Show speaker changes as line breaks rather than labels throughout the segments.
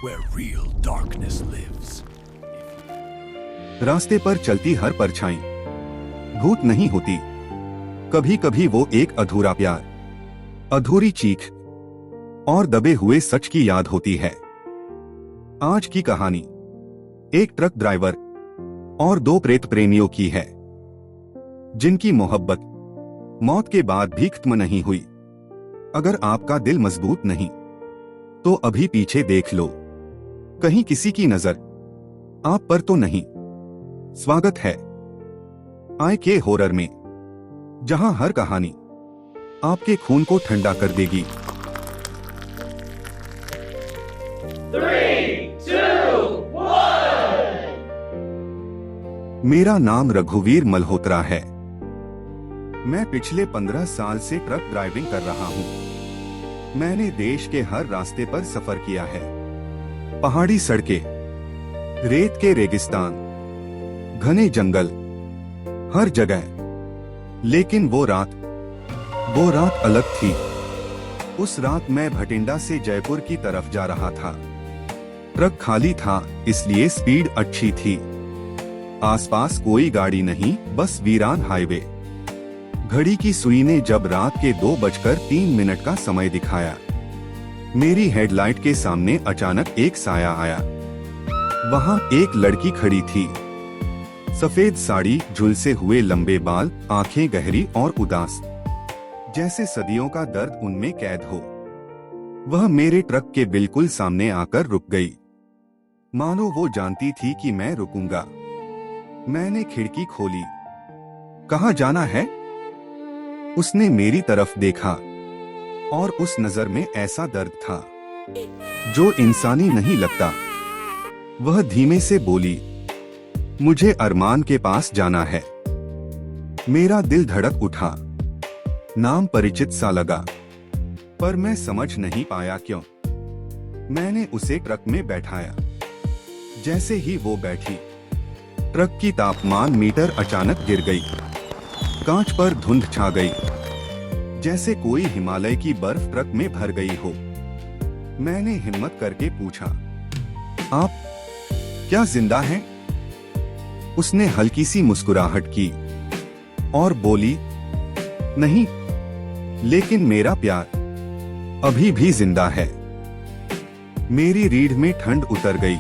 where real darkness lives.
रास्ते पर चलती हर परछाई भूत नहीं होती। कभी कभी वो एक अधूरा प्यार, अधूरी चीख और दबे हुए सच की याद होती है। आज की कहानी एक ट्रक ड्राइवर और दो प्रेत प्रेमियों की है, जिनकी मोहब्बत मौत के बाद भी खत्म नहीं हुई। अगर आपका दिल मजबूत नहीं तो अभी पीछे देख लो, कहीं किसी की नजर आप पर तो नहीं। स्वागत है IK हॉरर में, जहां हर कहानी आपके खून को ठंडा कर देगी।
3, 2, 1।
मेरा नाम रघुवीर मल्होत्रा है। मैं पिछले 15 साल से ट्रक ड्राइविंग कर रहा हूँ। मैंने देश के हर रास्ते पर सफर किया है। पहाड़ी सड़कें, रेत के रेगिस्तान, घने जंगल, हर जगह। लेकिन वो रात अलग थी। उस रात मैं भटिंडा से जयपुर की तरफ जा रहा था। ट्रक खाली था, इसलिए स्पीड अच्छी थी। आसपास कोई गाड़ी नहीं, बस वीरान हाईवे। घड़ी की सुई ने जब रात के 2:03 का समय दिखाया, मेरी हेडलाइट के सामने अचानक एक साया आया। वहां एक लड़की खड़ी थी। सफेद साड़ी, झुलसे हुए लंबे बाल, आंखें गहरी और उदास, जैसे सदियों का दर्द उनमें कैद हो। वह मेरे ट्रक के बिल्कुल सामने आकर रुक गई, मानो वो जानती थी कि मैं रुकूंगा। मैंने खिड़की खोली। कहाँ जाना है? उसने मेरी तरफ देखा और उस नजर में ऐसा दर्द था जो इंसानी नहीं लगता। वह धीमे से बोली, मुझे अरमान के पास जाना है। मेरा दिल धड़क उठा। नाम परिचित सा लगा, पर मैं समझ नहीं पाया क्यों। मैंने उसे ट्रक में बैठाया। जैसे ही वो बैठी, ट्रक की तापमान मीटर अचानक गिर गई। कांच पर धुंध छा गई, जैसे कोई हिमालय की बर्फ ट्रक में भर गई हो। मैंने हिम्मत करके पूछा, आप क्या जिंदा हैं? उसने हल्की सी मुस्कुराहट की और बोली, नहीं, लेकिन मेरा प्यार अभी भी जिंदा है। मेरी रीढ़ में ठंड उतर गई।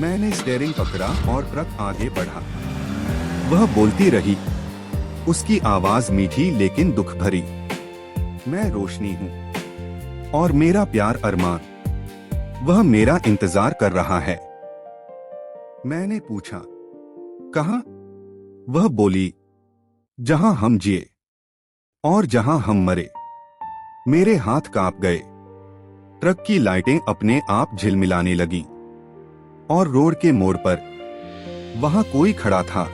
मैंने स्टीयरिंग पकड़ा और ट्रक आगे बढ़ा। वह बोलती रही, उसकी आवाज मीठी लेकिन दुख भरी। मैं रोशनी हूँ और मेरा प्यार अरमान, वह मेरा इंतजार कर रहा है। मैंने पूछा, कहाँ? वह बोली, जहां हम जिए और जहां हम मरे। मेरे हाथ कांप गए। ट्रक की लाइटें अपने आप झिलमिलाने लगीं और रोड के मोड़ पर वहां कोई खड़ा था।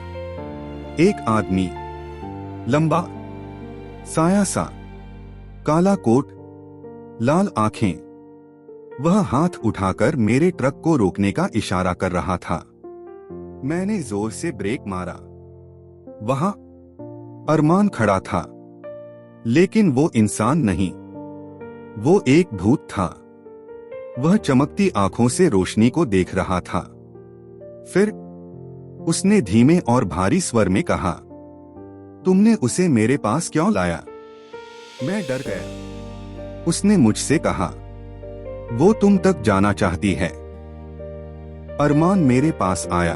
एक आदमी, लंबा, साया सा, काला कोट, लाल आंखें। वह हाथ उठाकर मेरे ट्रक को रोकने का इशारा कर रहा था। मैंने जोर से ब्रेक मारा। वहां अरमान खड़ा था, लेकिन वो इंसान नहीं, वो एक भूत था। वह चमकती आंखों से रोशनी को देख रहा था। फिर उसने धीमे और भारी स्वर में कहा, तुमने उसे मेरे पास क्यों लाया? मैं डर गया। उसने मुझसे कहा, वो तुम तक जाना चाहती है। अरमान मेरे पास आया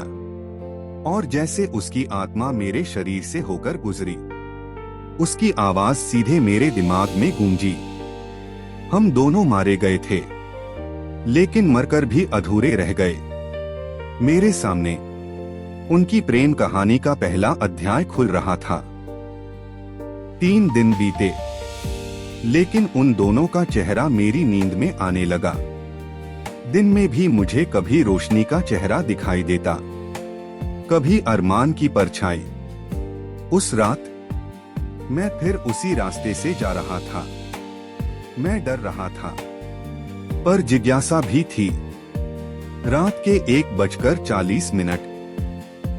और जैसे उसकी आत्मा मेरे शरीर से होकर गुजरी, उसकी आवाज सीधे मेरे दिमाग में गूंजी। हम दोनों मारे गए थे, लेकिन मरकर भी अधूरे रह गए। मेरे सामने उनकी प्रेम कहानी का पहला अध्याय खुल रहा था। 3 दिन बीते, लेकिन उन दोनों का चेहरा मेरी नींद में आने लगा। दिन में भी मुझे कभी रोशनी का चेहरा दिखाई देता, कभी अरमान की परछाई। उस रात मैं फिर उसी रास्ते से जा रहा था। मैं डर रहा था, पर जिज्ञासा भी थी। रात के 1:40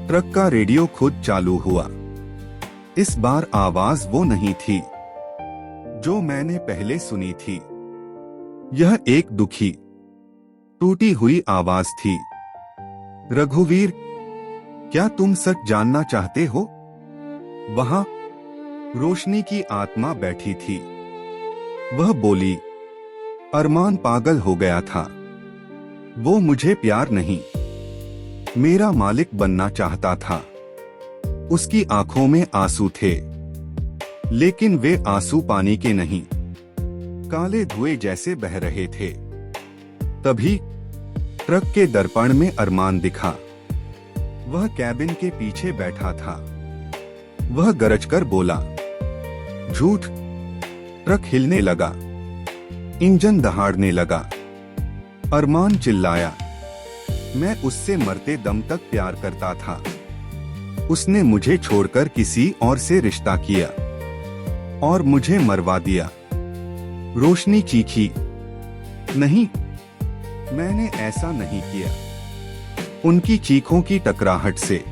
ट्रक का रेडियो खुद चालू हुआ। इस बार आवाज वो नहीं थी जो मैंने पहले सुनी थी। यह एक दुखी, टूटी हुई आवाज थी। रघुवीर, क्या तुम सच जानना चाहते हो? वहां रोशनी की आत्मा बैठी थी। वह बोली, अरमान पागल हो गया था। वो मुझे प्यार नहीं, मेरा मालिक बनना चाहता था। उसकी आंखों में आंसू थे, लेकिन वे आंसू पानी के नहीं, काले धुएं जैसे बह रहे थे। तभी ट्रक के दर्पण में अरमान दिखा। वह कैबिन के पीछे बैठा था। वह गरजकर बोला, झूठ। ट्रक हिलने लगा, इंजन दहाड़ने लगा। अरमान चिल्लाया, मैं उससे मरते दम तक प्यार करता था। उसने मुझे छोड़कर किसी और से रिश्ता किया और मुझे मरवा दिया। रोशनी चीखी, नहीं, मैंने ऐसा नहीं किया। उनकी चीखों की टकराहट से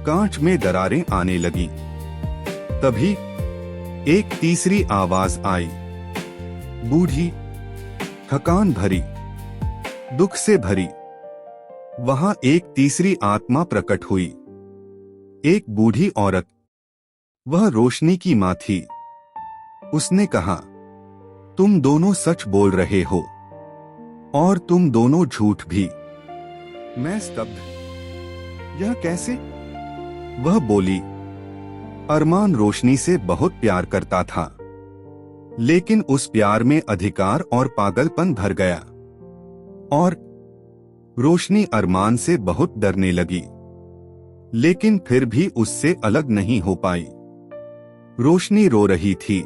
कांच में दरारें आने लगी। तभी एक तीसरी आवाज आई, बूढ़ी, थकान भरी, दुख से भरी। वहां एक तीसरी आत्मा प्रकट हुई, एक बूढ़ी औरत। वह रोशनी की मां थी। उसने कहा, तुम दोनों सच बोल रहे हो और तुम दोनों झूठ भी। मैं स्तब्ध। यह कैसे? वह बोली, अरमान रोशनी से बहुत प्यार करता था, लेकिन उस प्यार में अधिकार और पागलपन भर गया और रोशनी अरमान से बहुत डरने लगी, लेकिन फिर भी उससे अलग नहीं हो पाई। रोशनी रो रही थी,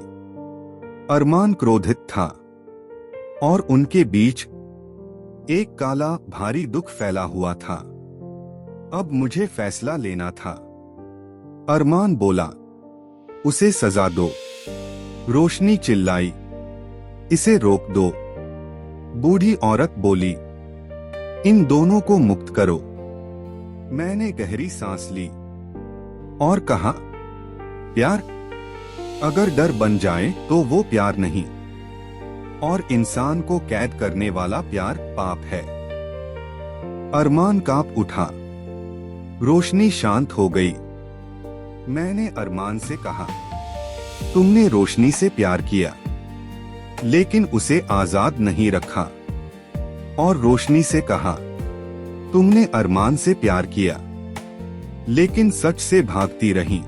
अरमान क्रोधित था और उनके बीच एक काला भारी दुख फैला हुआ था। अब मुझे फैसला लेना था। अरमान बोला, उसे सजा दो। रोशनी चिल्लाई, इसे रोक दो। बूढ़ी औरत बोली, इन दोनों को मुक्त करो। मैंने गहरी सांस ली और कहा, प्यार अगर डर बन जाए तो वो प्यार नहीं, और इंसान को कैद करने वाला प्यार पाप है। अरमान कांप उठा। रोशनी शांत हो गई। मैंने अरमान से कहा, तुमने रोशनी से प्यार किया, लेकिन उसे आजाद नहीं रखा। और रोशनी से कहा, तुमने अरमान से प्यार किया, लेकिन सच से भागती रहीं।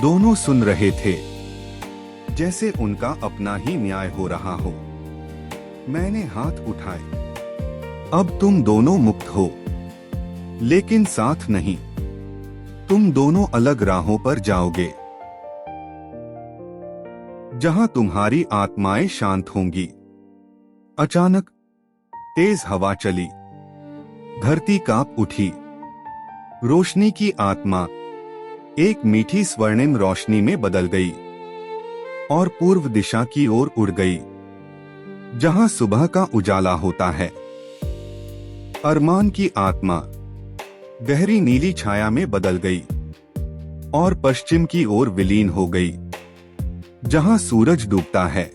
दोनों सुन रहे थे, जैसे उनका अपना ही न्याय हो रहा हो। मैंने हाथ उठाए। अब तुम दोनों मुक्त हो, लेकिन साथ नहीं। तुम दोनों अलग राहों पर जाओगे, जहां तुम्हारी आत्माएं शांत होंगी। अचानक तेज हवा चली, धरती कांप उठी। रोशनी की आत्मा एक मीठी स्वर्णिम रोशनी में बदल गई और पूर्व दिशा की ओर उड़ गई, जहां सुबह का उजाला होता है। अरमान की आत्मा गहरी नीली छाया में बदल गई और पश्चिम की ओर विलीन हो गई, जहां सूरज डूबता है।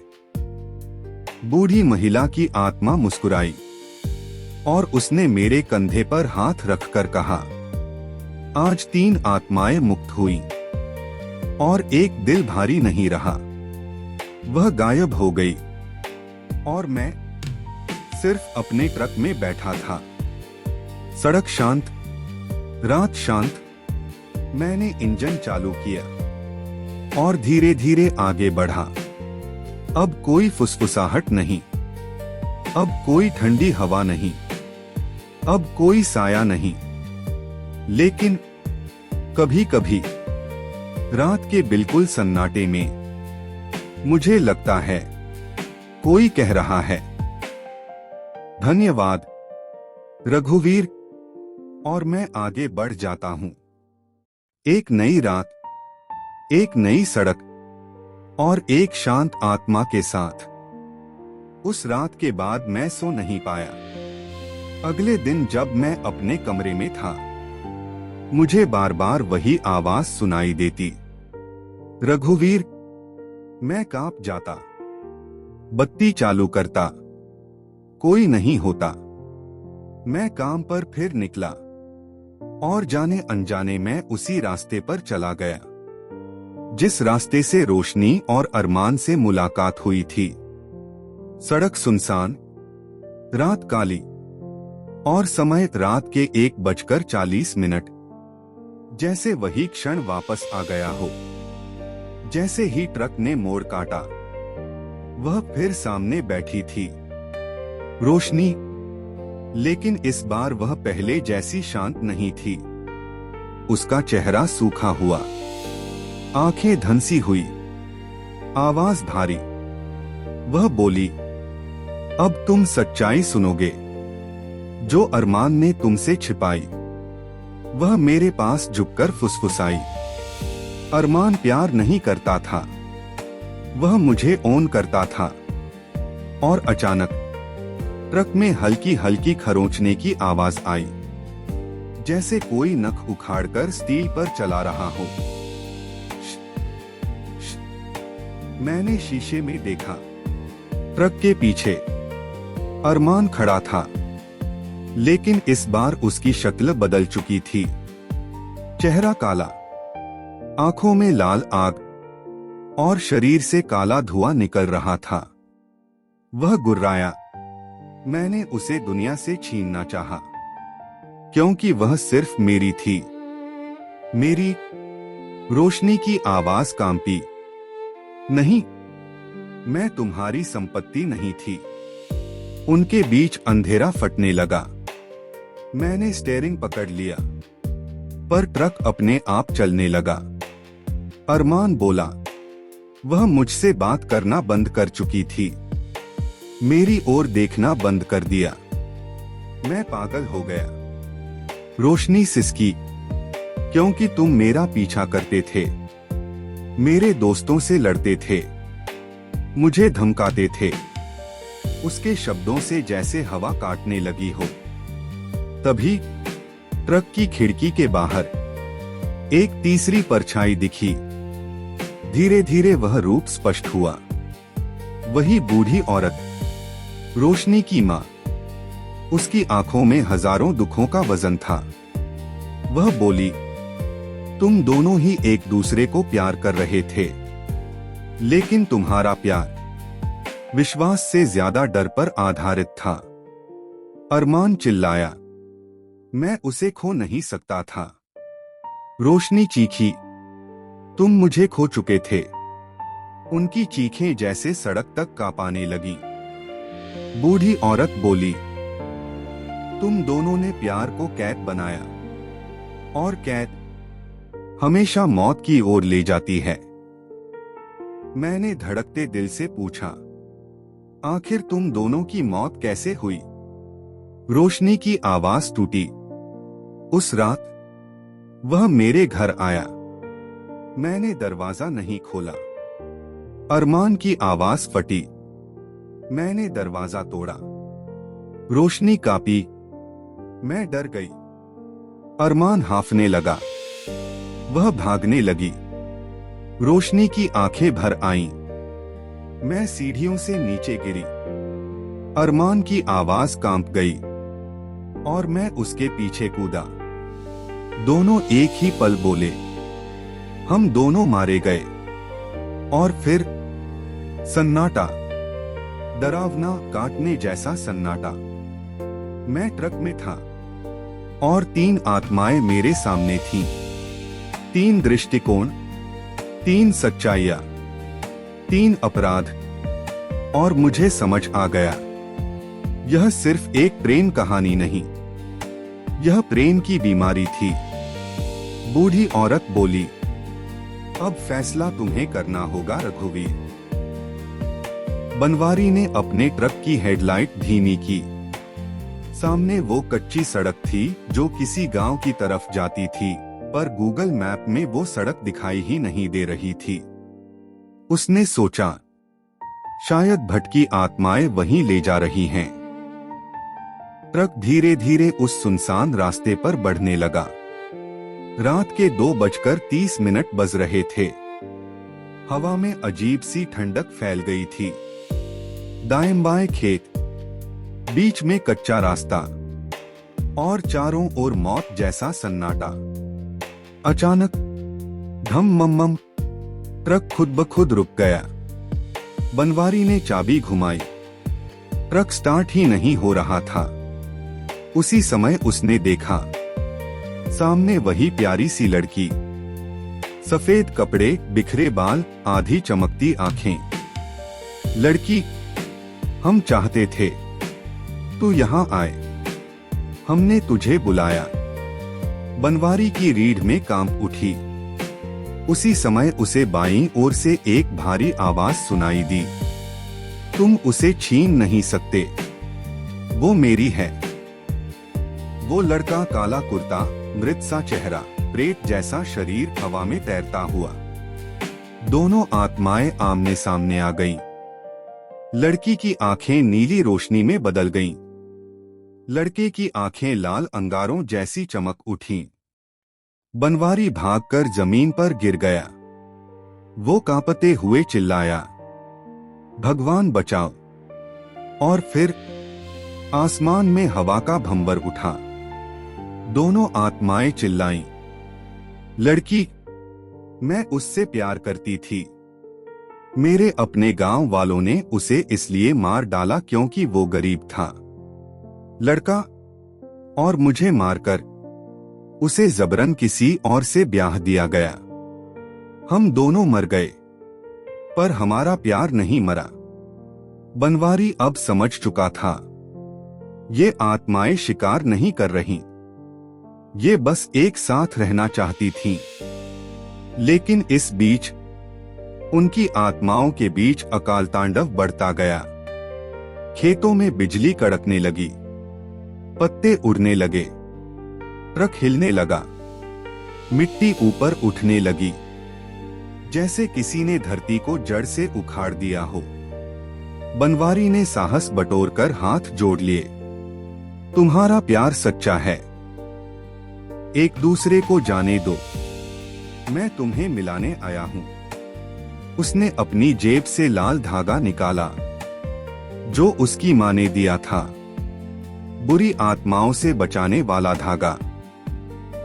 बूढ़ी महिला की आत्मा मुस्कुराई और उसने मेरे कंधे पर हाथ रखकर कहा, आज 3 आत्माएं मुक्त हुई और एक दिल भारी नहीं रहा। वह गायब हो गई और मैं सिर्फ अपने ट्रक में बैठा था। सड़क शांत, रात शांत। मैंने इंजन चालू किया और धीरे धीरे आगे बढ़ा। अब कोई फुसफुसाहट नहीं, अब कोई ठंडी हवा नहीं, अब कोई साया नहीं। लेकिन कभी कभी रात के बिल्कुल सन्नाटे में मुझे लगता है कोई कह रहा है, धन्यवाद रघुवीर, और मैं आगे बढ़ जाता हूं। एक नई रात, एक नई सड़क और एक शांत आत्मा के साथ। उस रात के बाद मैं सो नहीं पाया। अगले दिन जब मैं अपने कमरे में था, मुझे बार बार वही आवाज सुनाई देती, रघुवीर। मैं कांप जाता, बत्ती चालू करता, कोई नहीं होता। मैं काम पर फिर निकला और जाने अनजाने में उसी रास्ते पर चला गया जिस रास्ते से रोशनी और अरमान से मुलाकात हुई थी। सड़क सुनसान, रात काली और समय रात के 1:40। जैसे वही क्षण वापस आ गया हो। जैसे ही ट्रक ने मोड़ काटा, वह फिर सामने बैठी थी, रोशनी। लेकिन इस बार वह पहले जैसी शांत नहीं थी। उसका चेहरा सूखा हुआ, आंखें धंसी हुई, आवाज भारी। वह बोली, अब तुम सच्चाई सुनोगे। जो अरमान ने तुमसे छिपाई, वह मेरे पास झुककर फुसफुसाई। अरमान प्यार नहीं करता था, वह मुझे ओन करता था। और अचानक ट्रक में हल्की हल्की खरोंचने की आवाज आई, जैसे कोई नख उखाड़कर स्टील पर चला रहा हो। मैंने शीशे में देखा, ट्रक के पीछे अरमान खड़ा था, लेकिन इस बार उसकी शक्ल बदल चुकी थी। चेहरा काला, आंखों में लाल आग और शरीर से काला धुआं निकल रहा था। वह गुर्राया। मैंने उसे दुनिया से छीनना चाहा, क्योंकि वह सिर्फ मेरी थी। मेरी। रोशनी की आवाज कांपी, नहीं, मैं तुम्हारी संपत्ति नहीं थी। उनके बीच अंधेरा फटने लगा। मैंने स्टीयरिंग पकड़ लिया, पर ट्रक अपने आप चलने लगा। अरमान बोला। वह मुझसे बात करना बंद कर चुकी थी, मेरी ओर देखना बंद कर दिया। मैं पागल हो गया। रोशनी सिसकी, क्योंकि तुम मेरा पीछा करते थे, मेरे दोस्तों से लड़ते थे, मुझे धमकाते थे। उसके शब्दों से जैसे हवा काटने लगी हो। तभी ट्रक की खिड़की के बाहर एक तीसरी परछाई दिखी। धीरे धीरे वह रूप स्पष्ट हुआ। वही बूढ़ी औरत, रोशनी की मां। उसकी आंखों में हजारों दुखों का वजन था। वह बोली, तुम दोनों ही एक दूसरे को प्यार कर रहे थे, लेकिन तुम्हारा प्यार विश्वास से ज्यादा डर पर आधारित था। अरमान चिल्लाया, मैं उसे खो नहीं सकता था। रोशनी चीखी, तुम मुझे खो चुके थे। उनकी चीखें जैसे सड़क तक कांपने लगी। बूढ़ी औरत बोली, तुम दोनों ने प्यार को कैद बनाया, और कैद हमेशा मौत की ओर ले जाती है। मैंने धड़कते दिल से पूछा, आखिर तुम दोनों की मौत कैसे हुई? रोशनी की आवाज टूटी। उस रात वह मेरे घर आया। मैंने दरवाजा नहीं खोला। अरमान की आवाज फटी। मैंने दरवाजा तोड़ा। रोशनी कांपी। मैं डर गई। अरमान हांफने लगा। वह भागने लगी। रोशनी की आंखें भर आईं। मैं सीढ़ियों से नीचे गिरी। अरमान की आवाज कांप गई और मैं उसके पीछे कूदा। दोनों एक ही पल बोले, हम दोनों मारे गए। और फिर सन्नाटा, डरावना, काटने जैसा सन्नाटा। मैं ट्रक में था और 3 आत्माएं मेरे सामने थीं। 3 दृष्टिकोण, 3 सच्चाइयां, 3 अपराध। और मुझे समझ आ गया, यह सिर्फ एक प्रेम कहानी नहीं, यह प्रेम की बीमारी थी। बूढ़ी औरत बोली, अब फैसला तुम्हें करना होगा रघुवीर। बनवारी ने अपने ट्रक की हेडलाइट धीमी की। सामने वो कच्ची सड़क थी जो किसी गांव की तरफ जाती थी, पर गूगल मैप में वो सड़क दिखाई ही नहीं दे रही थी। उसने सोचा, शायद भटकी आत्माएं वहीं ले जा रही हैं। ट्रक धीरे धीरे उस सुनसान रास्ते पर बढ़ने लगा। रात के 2:30 बज रहे थे। हवा में अजीब सी ठंडक फैल गई थी। दाएं बाएं खेत, बीच में कच्चा रास्ता और चारों ओर मौत जैसा सन्नाटा। अचानक धम मम मम, ट्रक खुद ब खुद रुक गया। बनवारी ने चाबी घुमाई, ट्रक स्टार्ट ही नहीं हो रहा था। उसी समय उसने देखा, सामने वही प्यारी सी लड़की, सफेद कपड़े, बिखरे बाल, आधी चमकती आंखें। लड़की, हम चाहते थे तू यहाँ आए, हमने तुझे बुलाया। बनवारी की रीढ़ में कांप उठी। उसी समय उसे बाईं ओर से एक भारी आवाज सुनाई दी, तुम उसे छीन नहीं सकते, वो मेरी है। वो लड़का, काला कुर्ता, मृत सा चेहरा, प्रेत जैसा शरीर, हवा में तैरता हुआ। दोनों आत्माएं आमने सामने आ गईं। लड़की की आंखें नीली रोशनी में बदल गईं। लड़के की आंखें लाल अंगारों जैसी चमक उठीं। बनवारी भागकर जमीन पर गिर गया। वो कांपते हुए चिल्लाया, भगवान बचाओ। और फिर आसमान में हवा का भंवर उठा। दोनों आत्माएं चिल्लाईं, लड़की, मैं उससे प्यार करती थी। मेरे अपने गांव वालों ने उसे इसलिए मार डाला क्योंकि वो गरीब था। लड़का, और मुझे मारकर उसे जबरन किसी और से ब्याह दिया गया। हम दोनों मर गए, पर हमारा प्यार नहीं मरा। बनवारी अब समझ चुका था, ये आत्माएं शिकार नहीं कर रहीं, ये बस एक साथ रहना चाहती थीं। लेकिन इस बीच उनकी आत्माओं के अकाल अकाल तांडव बढ़ता गया। खेतों में बिजली कड़कने लगी, पत्ते उड़ने लगे, ट्रक हिलने लगा, मिट्टी ऊपर उठने लगी, जैसे किसी ने धरती को जड़ से उखाड़ दिया हो। बनवारी ने साहस बटोरकर हाथ जोड़ लिए, तुम्हारा प्यार सच्चा है, एक दूसरे को जाने दो, मैं तुम्हें मिलाने आया हूं। उसने अपनी जेब से लाल धागा निकाला, जो उसकी मां ने दिया था, बुरी आत्माओं से बचाने वाला धागा।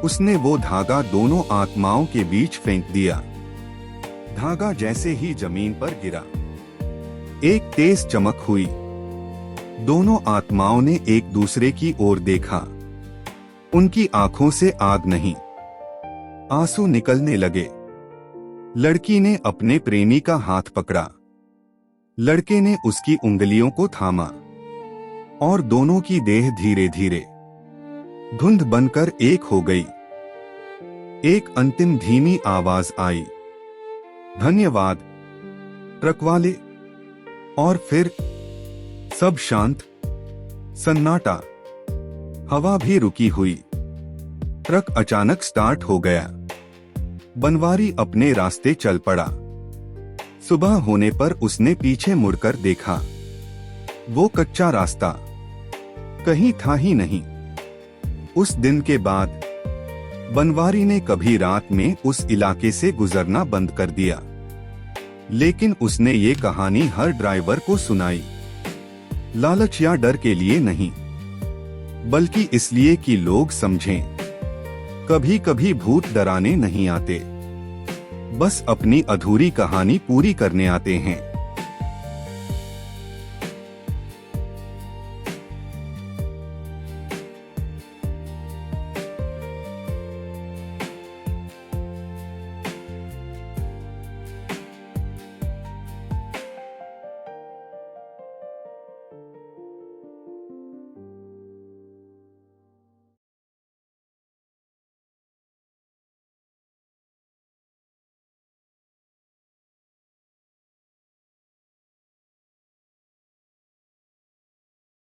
उसने वो धागा दोनों आत्माओं के बीच फेंक दिया। धागा जैसे ही जमीन पर गिरा, एक तेज चमक हुई। दोनों आत्माओं ने एक दूसरे की ओर देखा। उनकी आंखों से आग नहीं, आंसू निकलने लगे। लड़की ने अपने प्रेमी का हाथ पकड़ा, लड़के ने उसकी उंगलियों को थामा, और दोनों की देह धीरे धीरे धुंध बनकर एक हो गई। एक अंतिम धीमी आवाज आई, धन्यवाद ट्रक वाले। और फिर सब शांत, सन्नाटा, हवा भी रुकी हुई। ट्रक अचानक स्टार्ट हो गया। बनवारी अपने रास्ते चल पड़ा। सुबह होने पर उसने पीछे मुड़कर देखा, वो कच्चा रास्ता कहीं था ही नहीं। उस दिन के बाद बनवारी ने कभी रात में उस इलाके से गुजरना बंद कर दिया। लेकिन उसने ये कहानी हर ड्राइवर को सुनाई, लालच या डर के लिए नहीं, बल्कि इसलिए कि लोग समझें, कभी कभी भूत डराने नहीं आते, बस अपनी अधूरी कहानी पूरी करने आते हैं।